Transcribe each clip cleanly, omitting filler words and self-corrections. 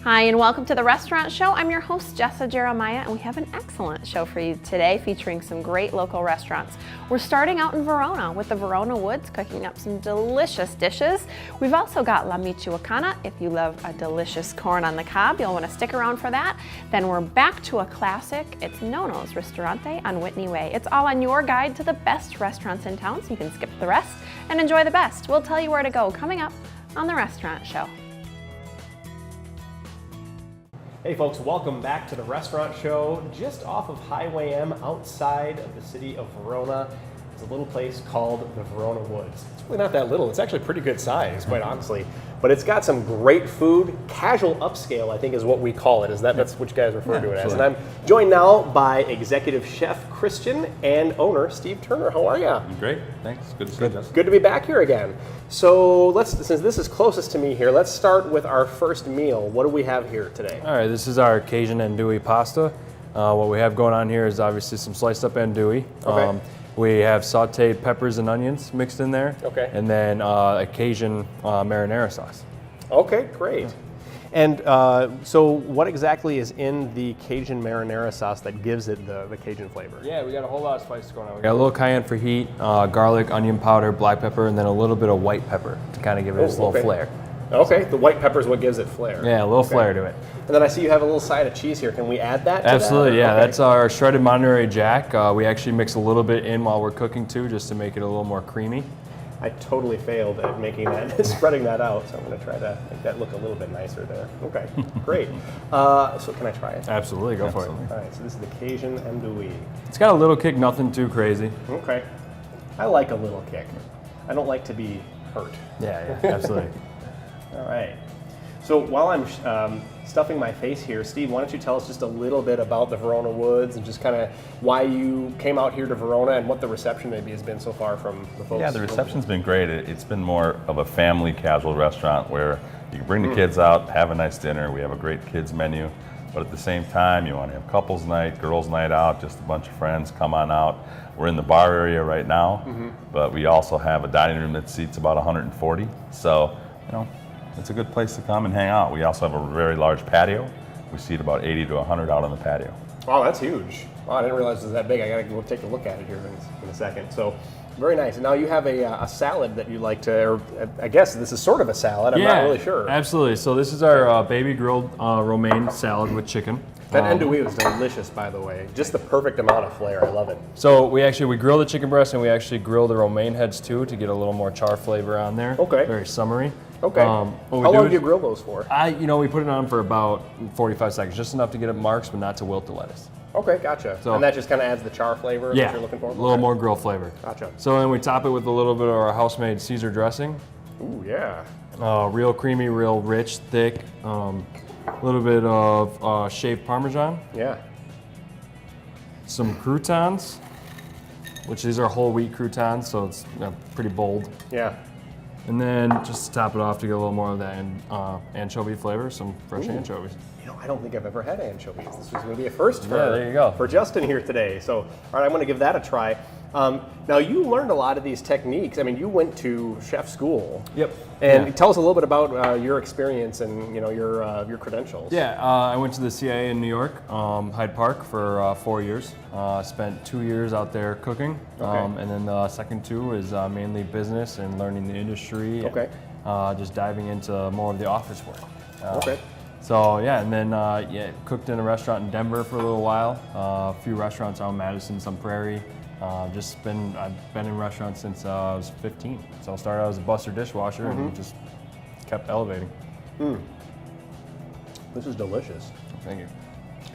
Hi, and welcome to the Restaurant Show. I'm your host, Jessa Jeremiah, and we have an excellent show for you today featuring some great local restaurants. We're starting out in Verona with the Verona Woods, cooking up some delicious dishes. We've also got La Michoacana. If you love a delicious corn on the cob, you'll want to stick around for that. Then we're back to a classic. It's Nono's Ristorante on Whitney Way. It's all on your guide to the best restaurants in town, so you can skip the rest and enjoy the best. We'll tell you where to go coming up on the Restaurant Show. Hey folks, welcome back to the Restaurant Show, just off of Highway M outside of the city of Verona. It's a little place called the Verona Woods. It's really not that little, it's actually pretty good size, quite honestly. But it's got some great food, casual upscale I think is what we call it. That's what you guys refer to it as. And I'm joined now by Executive Chef Christian and owner Steve Turner. How are you? I'm great, thanks. Good to see you. Good to be back here again. So since this is closest to me here, let's start with our first meal. What do we have here today? All right, this is our Cajun andouille pasta. What we have going on here is obviously some sliced up andouille. Okay. We have sauteed peppers and onions mixed in there. Okay. And then a Cajun marinara sauce. Okay, great. And so what exactly is in the Cajun marinara sauce that gives it the Cajun flavor? Yeah, we got a whole lot of spices going on. We got a little cayenne for heat, garlic, onion powder, black pepper, and then a little bit of white pepper to kind of give it a little flair. Okay, the white pepper is what gives it flair. Yeah, a little flair to it. And then I see you have a little side of cheese here. Can we add that to Absolutely, that? yeah. That's our shredded Monterey Jack. We actually mix a little bit in while we're cooking too, just to make it a little more creamy. I totally failed at making that, spreading that out, so I'm going to try to make that look a little bit nicer there. Okay, great. So can I try it? Absolutely, go for it. All right, so this is the Cajun andouille. It's got a little kick, nothing too crazy. Okay. I like a little kick. I don't like to be hurt. Yeah, absolutely. All right. So while I'm stuffing my face here, Steve, why don't you tell us just a little bit about the Verona Woods and just kind of why you came out here to Verona and what the reception maybe has been so far from the folks? Yeah, the reception's been great. It's been more of a family casual restaurant where you can bring the kids out, have a nice dinner. We have a great kids menu, but at the same time, you want to have couples night, girls night out, just a bunch of friends, come on out. We're in the bar area right now, but we also have a dining room that seats about 140. So, it's a good place to come and hang out. We also have a very large patio. We seat about 80 to 100 out on the patio. Wow, that's huge. Wow, I didn't realize it was that big. I got to go take a look at it here in a second. So, very nice. And now you have a salad that you like to, or I guess this is sort of a salad. I'm not really sure. Absolutely. So this is our baby grilled romaine salad with chicken. That andouille was delicious, by the way. Just the perfect amount of flair. I love it. So we grill the chicken breast and we actually grill the romaine heads too to get a little more char flavor on there. Okay. Very summery. Okay. How long do you grill those for? We put it on for about 45 seconds, just enough to get it marks, but not to wilt the lettuce. Okay, gotcha. And that just kind of adds the char flavor that you're looking for? A little more grill flavor. Gotcha. So then we top it with a little bit of our house-made Caesar dressing. Ooh, yeah. Real creamy, real rich, thick. A little bit of shaved Parmesan. Yeah. Some croutons, which these are whole wheat croutons, so it's pretty bold. Yeah. And then just to top it off to get a little more of that anchovy flavor, some fresh anchovies. I don't think I've ever had anchovies. This is going to be a first there you go. For Justin here today. So, all right, I'm going to give that a try. Now, you learned a lot of these techniques. I mean, you went to chef school. Yep. And tell us a little bit about your experience and your credentials. Yeah, I went to the CIA in New York, Hyde Park, for 4 years. Spent 2 years out there cooking, and then the second 2 is mainly business and learning the industry. Okay. Just diving into more of the office work. Okay. So and then cooked in a restaurant in Denver for a little while. A few restaurants out in Madison, some Prairie. I've been in restaurants since I was 15. So I started out as a buster dishwasher and just kept elevating. This is delicious. Thank you.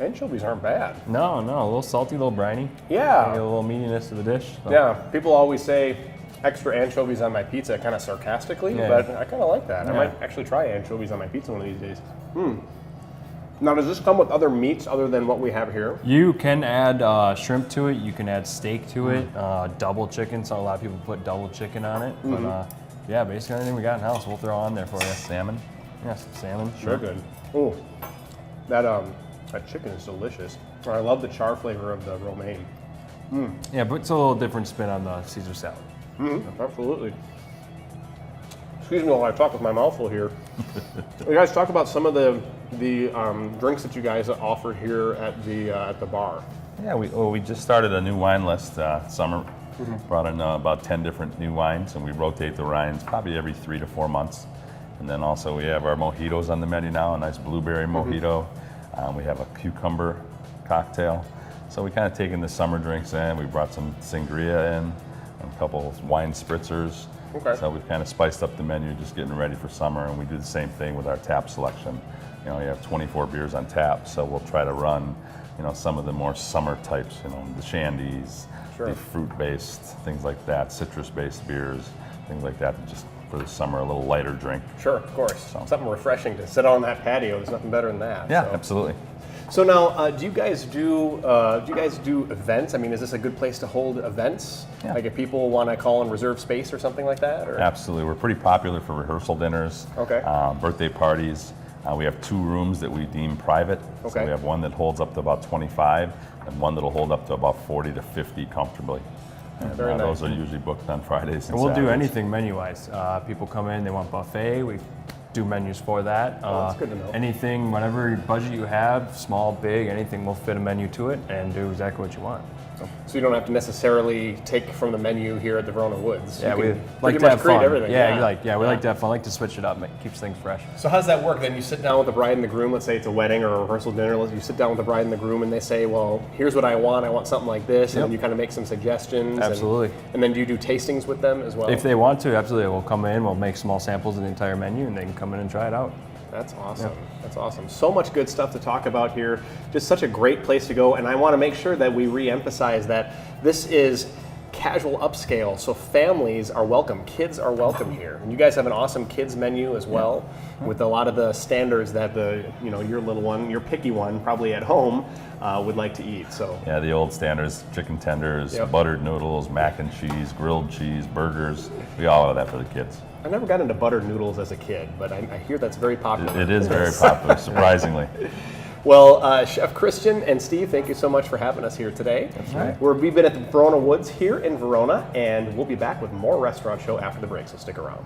Anchovies aren't bad. No, a little salty, a little briny. Yeah. A little meatiness to the dish. So. Yeah, people always say extra anchovies on my pizza kind of sarcastically, but I kind of like that. I might actually try anchovies on my pizza one of these days. Now, does this come with other meats other than what we have here? You can add shrimp to it. You can add steak to it. Double chicken. So a lot of people put double chicken on it. But basically anything we got in house, we'll throw on there for you. Salmon? Yeah, some salmon. Sure. Good. Oh, that chicken is delicious. I love the char flavor of the romaine. Yeah, but it's a little different spin on the Caesar salad. Absolutely. Excuse me while I talk with my mouth full here. You guys talk about some of the drinks that you guys offer here at the bar. Yeah, we just started a new wine list summer. Brought in about 10 different new wines, and we rotate the wines probably every 3 to 4 months. And then also we have our mojitos on the menu now, a nice blueberry mojito. We have a cucumber cocktail. So we kind of taken the summer drinks in. We brought some sangria in, and a couple of wine spritzers. Okay. So we've kind of spiced up the menu, just getting ready for summer. And we do the same thing with our tap selection. You know, we have 24 beers on tap, so we'll try to run, you know, some of the more summer types, you know, the shandies, Sure. the fruit-based, things like that, citrus-based beers, things like that, just for the summer, a little lighter drink. Sure, of course. So. Something refreshing to sit on that patio. There's nothing better than that. Yeah, so. absolutely. So now, do you guys do events? I mean, is this a good place to hold events? Yeah. Like if people want to call and reserve space or something like that? Or? Absolutely. We're pretty popular for rehearsal dinners, Okay. Birthday parties. We have 2 rooms that we deem private. Okay. So we have one that holds up to about 25 and one that'll hold up to about 40 to 50 comfortably. And Very nice. those are usually booked on Fridays and And we'll do Saturdays. anything menu-wise. People come in, they want buffet, we do menus for that. Oh, that's good to know. Anything, whatever budget you have, small, big, anything, we'll fit a menu to it and do exactly what you want. So you don't have to necessarily take from the menu here at the Verona Woods. Yeah, You we can like pretty to much have create fun. everything. We like to have fun. Like to switch it up. It keeps things fresh. So how does that work then? You sit down with the bride and the groom, let's say it's a wedding or a rehearsal dinner, you sit down with the bride and the groom and they say, well, here's what I want something like this, and Yep. then you kind of make some suggestions. Absolutely. And then do you do tastings with them as well? If they want to, absolutely, we'll come in. We'll make small samples of the entire menu, and they can come in and try it out. That's awesome. That's awesome. So much good stuff to talk about here. Just such a great place to go. And I want to make sure that we re-emphasize that this is casual upscale, so families are welcome. Kids are welcome here. And you guys have an awesome kids menu as well, with a lot of the standards that your little one, your picky one, probably at home would like to eat. So Yeah, the old standards, chicken tenders, Yep. buttered noodles, mac and cheese, grilled cheese, burgers. We all have that for the kids. I never got into buttered noodles as a kid, but I hear that's very popular. It is very popular, surprisingly. Well, Chef Christian and Steve, thank you so much for having us here today. That's right. We've been at the Verona Woods here in Verona, and we'll be back with more Restaurant Show after the break, so stick around.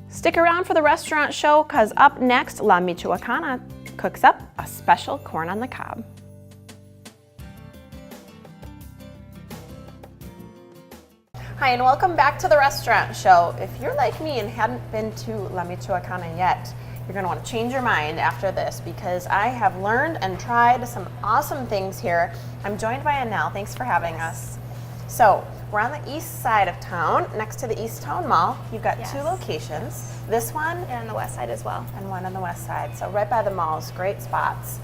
Stick around for the restaurant show, because up next, La Michoacana cooks up a special corn on the cob. Hi, and welcome back to the restaurant show. If you're like me and hadn't been to La Michoacana yet, you're going to want to change your mind after this, because I have learned and tried some awesome things here. I'm joined by Annelle. Thanks for having us. So, we're on the east side of town, next to the East Town Mall. You've got Yes. 2 locations. This one And on the west side as well. and one on the west side. So right by the malls, great spots.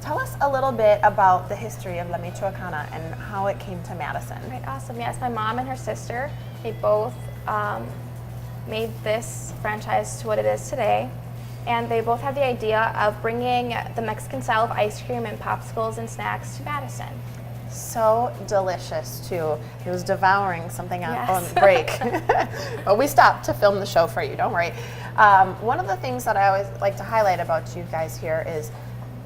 Tell us a little bit about the history of La Michoacana and how it came to Madison. Right, awesome. Yes, my mom and her sister, they both made this franchise to what it is today. And they both had the idea of bringing the Mexican style of ice cream and popsicles and snacks to Madison. So delicious too. He was devouring something on Yes. break. But we stopped to film the show for you, don't worry. One of the things that I always like to highlight about you guys here is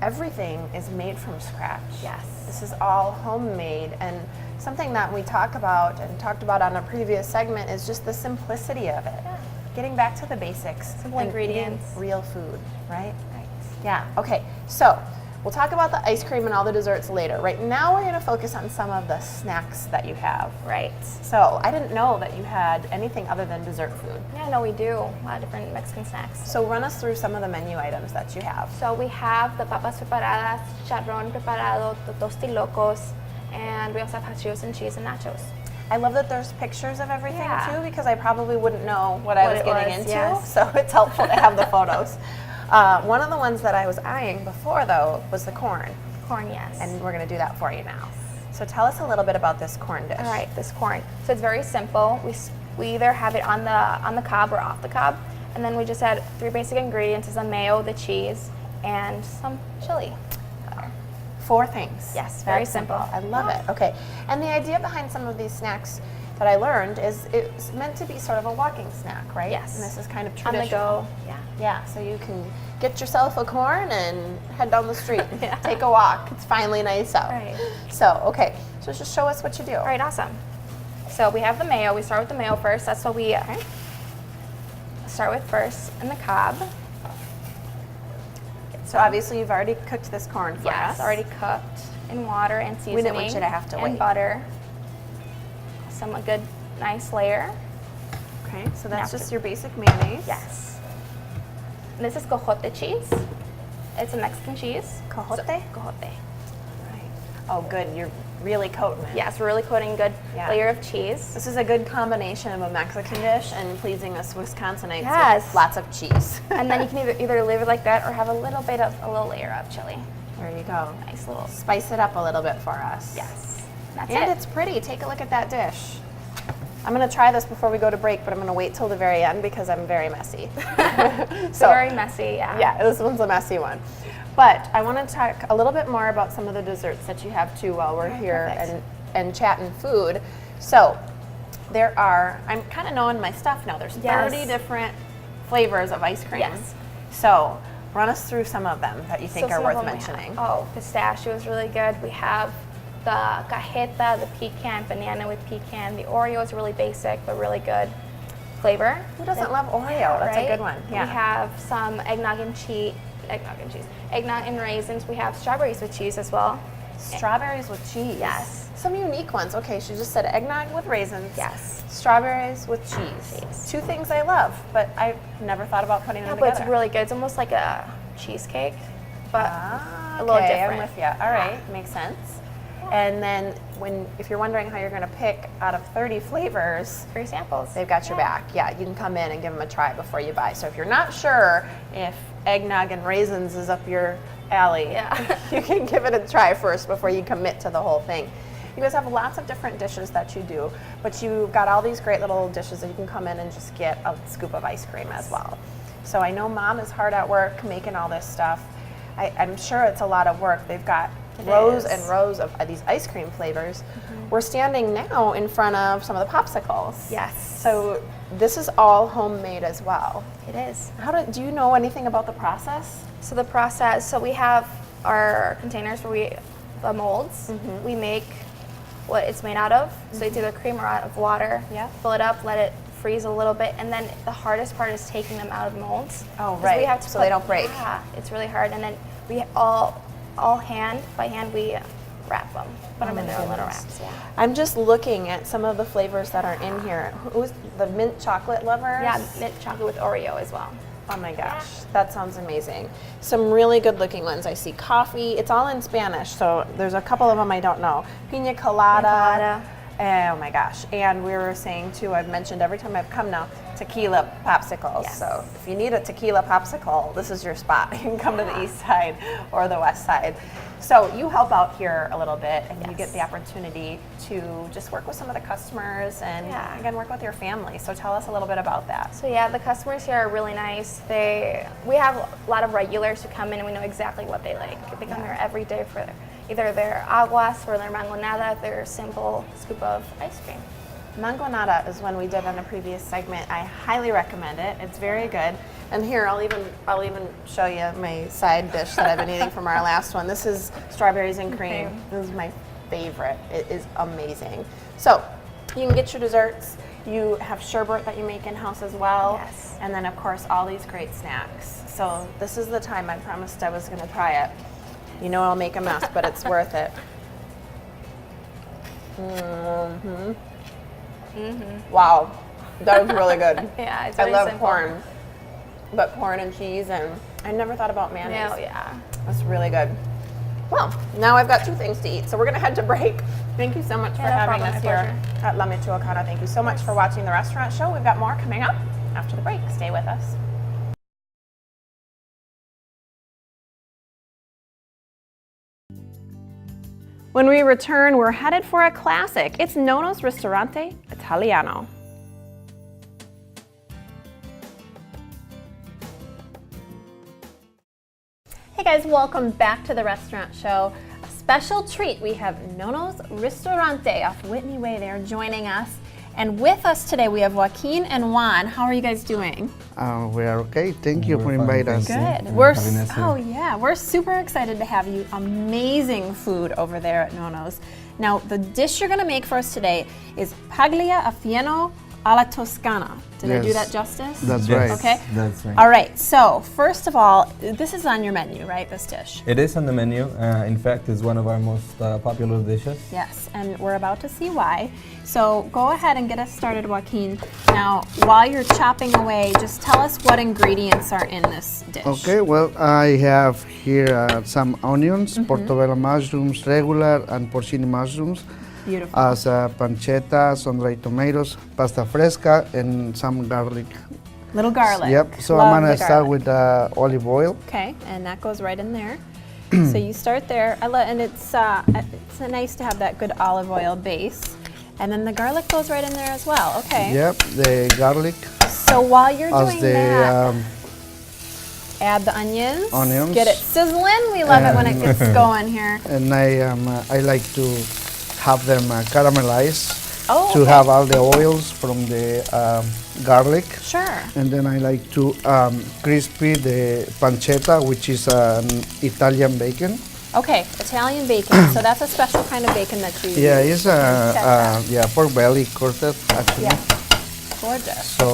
everything is made from scratch. Yes. This is all homemade, and something that we talk about and talked about on a previous segment is just the simplicity of it. Yeah. Getting back to the basics. Simple and eating ingredients. real food, right? Right. Yeah, okay. So we'll talk about the ice cream and all the desserts later. Right now we're gonna focus on some of the snacks that you have. Right. So I didn't know that you had anything other than dessert food. Yeah, no, we do. A lot of different Mexican snacks. So run us through some of the menu items that you have. So we have the papas preparadas, chicharrón preparado, the tostilocos, and we also have hot Cheetos and cheese and nachos. I love that there's pictures of everything Yeah. too, because I probably wouldn't know what I What was it getting was, into. yes. So it's helpful to have the photos. One of the ones that I was eyeing before though was the corn, Corn, yes. and we're gonna do that for you now. So tell us a little bit about this corn dish. All right, this corn. So it's very simple. We either have it on the cob or off the cob, and then we just add 3 basic ingredients: is the mayo, the cheese, and some chili. 4 things. Yes, very That's simple. I love it. Okay. And the idea behind some of these snacks, that I learned is it's meant to be sort of a walking snack, right? Yes. And this is kind of On the traditional. go. Yeah. Yeah, so you can get yourself a corn and head down the street, Yeah. take a walk. It's finally nice out. Right. So, okay, so just show us what you do. All right, awesome. So we have the mayo. We start with the mayo first. That's what we start with first, and the Cobb. So obviously you've already cooked this corn for us. Yes, already cooked in water and seasoning. We didn't want you to have to and wait. butter. A good, nice layer. Okay, so that's Now just your basic mayonnaise. Yes. And this is cojote cheese. It's a Mexican cheese. Cojote? So, cojote. Right. Oh, good. You're really coating it. Yes, we're really coating a good Yeah. layer of cheese. This is a good combination of a Mexican dish and pleasing us Wisconsinites Yes. with lots of cheese. And then you can either leave it like that or have a little layer of chili. There you go. Nice little. Spice it up a little bit for us. Yes. That's And it. it's pretty. Take a look at that dish. I'm going to try this before we go to break, but I'm going to wait till the very end because I'm very messy. So very messy, yeah. Yeah, this one's a messy one. But I want to talk a little bit more about some of the desserts that you have too while we're here perfect. and chatting food. So there are, I'm kind of knowing my stuff now. There's Yes. 30 different flavors of ice cream. Yes. So run us through some of them that you think So are some worth of them we mentioning. have. Oh, pistachio is really good. We have the cajeta, the pecan, banana with pecan. The Oreo is really basic but really good flavor. Who doesn't love Oreo? That's a right? good one. Yeah. We have some eggnog and raisins. We have strawberries with cheese as well. Strawberries with cheese. Yes. Some unique ones. Okay, she just said eggnog with raisins. Yes. Strawberries with cheese. Cheese. Two things I love, but I've never thought about putting Yeah, them but together. it's really good. It's almost like a cheesecake, but Ah, a little okay, different. I'm with you. All right, makes sense. And then if you're wondering how you're going to pick out of 30 flavors, free samples. they've got your back. Yeah, you can come in and give them a try before you buy. So if you're not sure if eggnog and raisins is up your alley, Yeah. you can give it a try first before you commit to the whole thing. You guys have lots of different dishes that you do, but you've got all these great little dishes that you can come in and just get a scoop of ice cream as well. So I know Mom is hard at work making all this stuff. I'm sure it's a lot of work. They've got rows and rows of these ice cream flavors. We're standing now in front of some of the popsicles. Yes. So this is all homemade as well. It is. Do you know anything about the process? So the process, so we have our containers where the molds, we make what it's made out of. So it's either cream or out of water. Yeah. Fill it up, let it freeze a little bit, and then the hardest part is taking them out of the molds. Oh, 'Cause right. We have to So they don't break. Yeah, it's really hard. And then we by hand, we wrap them. Put them in their little wraps. Yeah. I'm just looking at some of the flavors that are in here. Who's the mint chocolate lovers? Yeah, mint chocolate with Oreo as well. Oh my gosh, that sounds amazing. Some really good looking ones. I see coffee. It's all in Spanish, so there's a couple of them I don't know. Pina colada. Oh my gosh. And we were saying too, I've mentioned every time I've come now, tequila popsicles. Yes. So if you need a tequila popsicle, this is your spot. You can come to the east side or the west side. So you help out here a little bit and you get the opportunity to just work with some of the customers and again, work with your family. So tell us a little bit about that. So yeah, the customers here are really nice. We have a lot of regulars who come in and we know exactly what they like. They come here every day for either their aguas or their mangonada, their simple scoop of ice cream. Mangonada is one we did on a previous segment. I highly recommend it. It's very good. And here, I'll even show you my side dish that I've been eating from our last one. This is strawberries and cream. This is my favorite. It is amazing. So you can get your desserts. You have sherbet that you make in-house as well. Yes. And then, of course, all these great snacks. So this is the time I promised I was going to try it. You know I'll make a mess, but it's worth it. Wow, that was really good. Yeah, it's I very love simple. corn, but corn and cheese, and I never thought about mayonnaise. No, yeah. That's really good. Well, now I've got two things to eat, so we're gonna head to break. Thank you so much for no having problem, us my here at La Michoacana. Thank you so much for watching the restaurant show. We've got more coming up after the break. Stay with us. When we return, we're headed for a classic. It's Nono's Ristorante Italiano. Hey guys, welcome back to the restaurant show. A special treat, we have Nono's Ristorante off Whitney Way there joining us. And with us today, we have Joaquin and Juan. How are you guys doing? We are okay. Thank you for inviting us. Good. We're super excited to have you. Amazing food over there at Nono's. Now, the dish you're going to make for us today is paglia a fieno alla Toscana. Did I do that justice? That's right. Okay. That's right. All right. So, first of all, this is on your menu, right? This dish. It is on the menu. In fact, it's one of our most popular dishes. Yes, and we're about to see why. So go ahead and get us started, Joaquin. Now, while you're chopping away, just tell us what ingredients are in this dish. Okay, well, I have here some onions, portobello mushrooms, regular and porcini mushrooms, Beautiful. as pancetta, sun-dried tomatoes, pasta fresca, and some garlic. Little garlic. Yep, so Love I'm going the to start garlic. with olive oil. Okay, and that goes right in there. So you start there, and it's nice to have that good olive oil base. And then the garlic goes right in there as well. Okay. Yep, the garlic. So while you're As doing the that, add the onions. onions. Get it sizzling. We love it when it gets going here. And I like to have them caramelized Oh, to okay. have all the oils from the garlic. Sure. And then I like to crispy the pancetta, which is an Italian bacon. Okay, Italian bacon. So that's a special kind of bacon that you Yeah, use. it's pork belly coated actually. Yeah. Gorgeous. So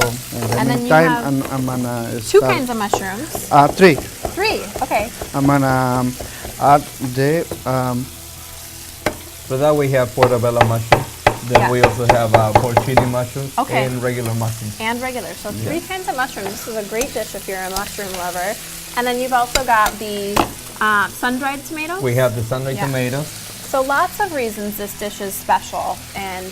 And then you meantime, have I'm gonna Two start, kinds of mushrooms. 3. 3. Okay. I'm gonna add the For that, we have portobello mushrooms. Then Yeah. we also have porcini mushrooms Okay. and regular mushrooms. And regular. So 3 kinds of mushrooms. This is a great dish if you're a mushroom lover. And then you've also got the sun-dried tomatoes. We have the sun-dried Yeah. tomatoes. So lots of reasons this dish is special, and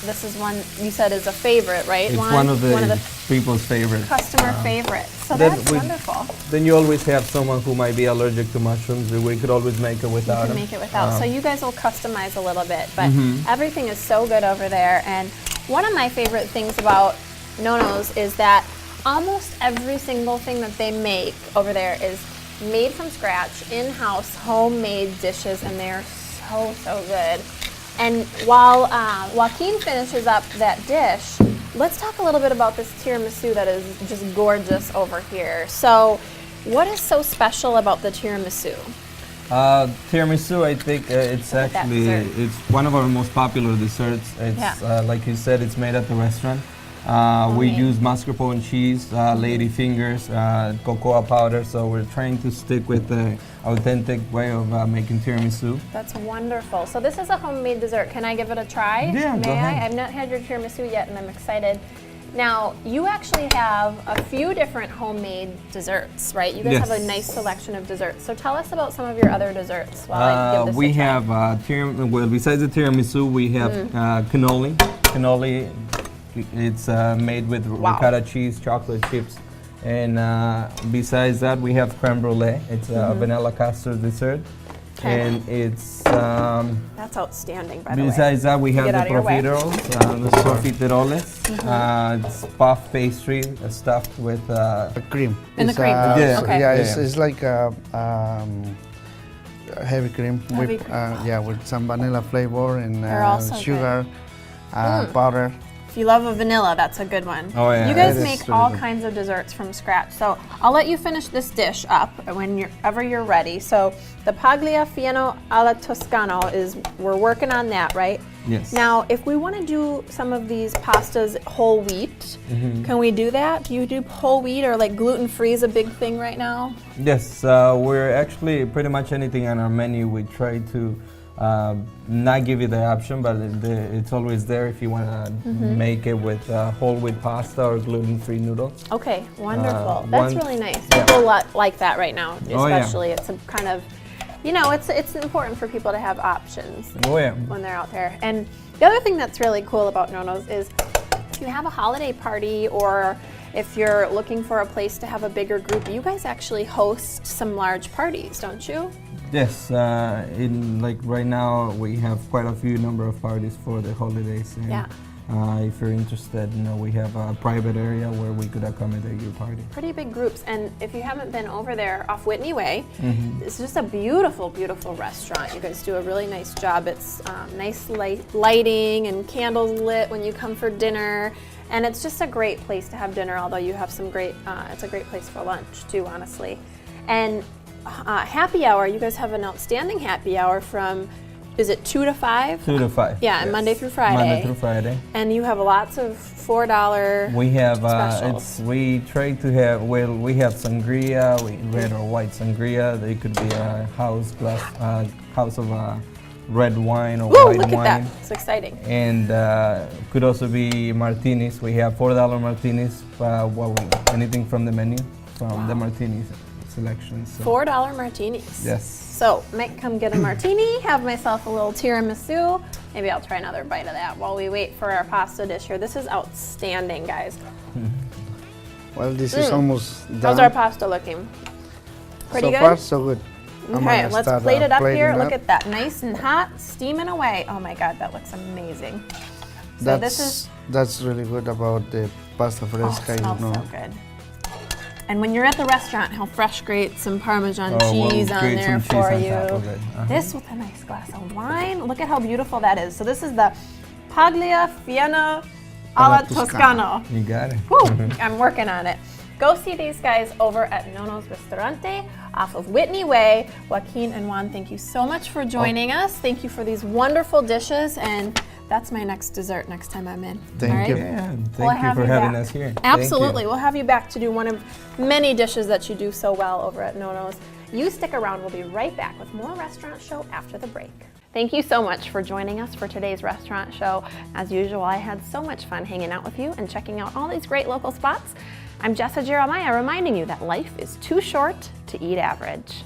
this is one you said is a favorite, right? It's one of the people's favorite. customer favorites. So then that's we- wonderful. Then you always have someone who might be allergic to mushrooms. We could always make it You without can them. make it without. So you guys will customize a little bit, but Mm-hmm. everything is so good over there. And one of my favorite things about Nono's is that almost every single thing that they make over there is made from scratch, in-house, homemade dishes, and they're so good. And while Joaquin finishes up that dish, let's talk a little bit about this tiramisu that is just gorgeous over here. So what is so special about the tiramisu? Tiramisu, I think it's Look at that actually dessert. it's one of our most popular desserts. It's Yeah. like you said, it's made at the restaurant. We Homemade. use mascarpone cheese, lady fingers, cocoa powder. So we're trying to stick with the authentic way of making tiramisu. That's wonderful. So this is a homemade dessert. Can I give it a try? Yeah, May go ahead. I? I've not had your tiramisu yet, and I'm excited. Now, you actually have a few different homemade desserts, right? You guys have a Yes. nice selection of desserts. So tell us about some of your other desserts while I give this We a try. have well, besides the tiramisu, we have cannoli. Cannoli, it's made with ricotta cheese, chocolate chips, and besides that, we have creme brulee. It's a vanilla custard dessert, Okay. and it's That's outstanding, by the way. besides that, we have Get the out of your way. profiteroles, the profiteroles. It's puff pastry stuffed with cream. And the It's, cream. Yeah. Okay. Yeah, Yeah. it's like a heavy cream Heavy with cream. with some vanilla flavor and They're also sugar, powder. If you love a vanilla, that's a good one. Oh, yeah, You guys it is make really all good. kinds of desserts from scratch. So I'll let you finish this dish up whenever you're ready. So the paglia fieno alla Toscano is, we're working on that, right? Yes. Now, if we want to do some of these pastas whole wheat, can we do that? Do you do whole wheat, or like gluten-free is a big thing right now? Yes, we're actually pretty much anything on our menu. We try to not give you the option, but it's always there if you want to make it with whole wheat pasta or gluten-free noodles. Okay, wonderful. That's one- really nice. yeah. People like that right now, Oh, yeah. especially. It's a kind of, it's important for people to have options Oh yeah. when they're out there. And the other thing that's really cool about Nono's is if you have a holiday party, or if you're looking for a place to have a bigger group, you guys actually host some large parties, don't you? Yes, in like right now we have quite a few number of parties for the holidays. And Yeah. If you're interested, we have a private area where we could accommodate your party. Pretty big groups, and if you haven't been over there off Whitney Way, it's just a beautiful, beautiful restaurant. You guys do a really nice job. It's nice lighting and candles lit when you come for dinner, and it's just a great place to have dinner, although you have some great, it's a great place for lunch too, honestly. And happy hour, you guys have an outstanding happy hour from, is it 2 to 5? 2 to 5. Yeah, and Monday through Friday. Monday through Friday. And you have lots of $4 We have specials. we try to have we have sangria, red or white sangria. They could be a house of red wine or Woo, white look wine. at that. It's exciting. And could also be martinis. We have $4 martinis. Anything from the menu, from the martini selection. So. $4 martinis. Yes. So, might come get a martini, have myself a little tiramisu. Maybe I'll try another bite of that while we wait for our pasta dish here. This is outstanding, guys. Well, this is almost done. How's our pasta looking? Pretty so good? far, so good. I'm Okay, gonna let's start, plate it up plating here. up. Look at that, nice and hot, steaming away. Oh my God, that looks amazing. So this is, That's really good about the pasta oh, fresca, it smells you know. so good. And when you're at the restaurant, he'll fresh grate some Parmesan we'll cheese on grate there some cheese for on you. top of it. This with a nice glass of wine. Look at how beautiful that is. So this is the Paglia Fiena alla Toscano. You got it. Whew, I'm working on it. Go see these guys over at Nono's Ristorante off of Whitney Way. Joaquin and Juan, thank you so much for joining us. Thank you for these wonderful dishes, and that's my next dessert next time I'm in. Thank All right? you. Yeah, We'll thank you have for having back. us here. Absolutely. We'll have you back to do one of many dishes that you do so well over at Nono's. You stick around. We'll be right back with more Restaurant Show after the break. Thank you so much for joining us for today's Restaurant Show. As usual, I had so much fun hanging out with you and checking out all these great local spots. I'm Jessa Jeremiah, reminding you that life is too short to eat average.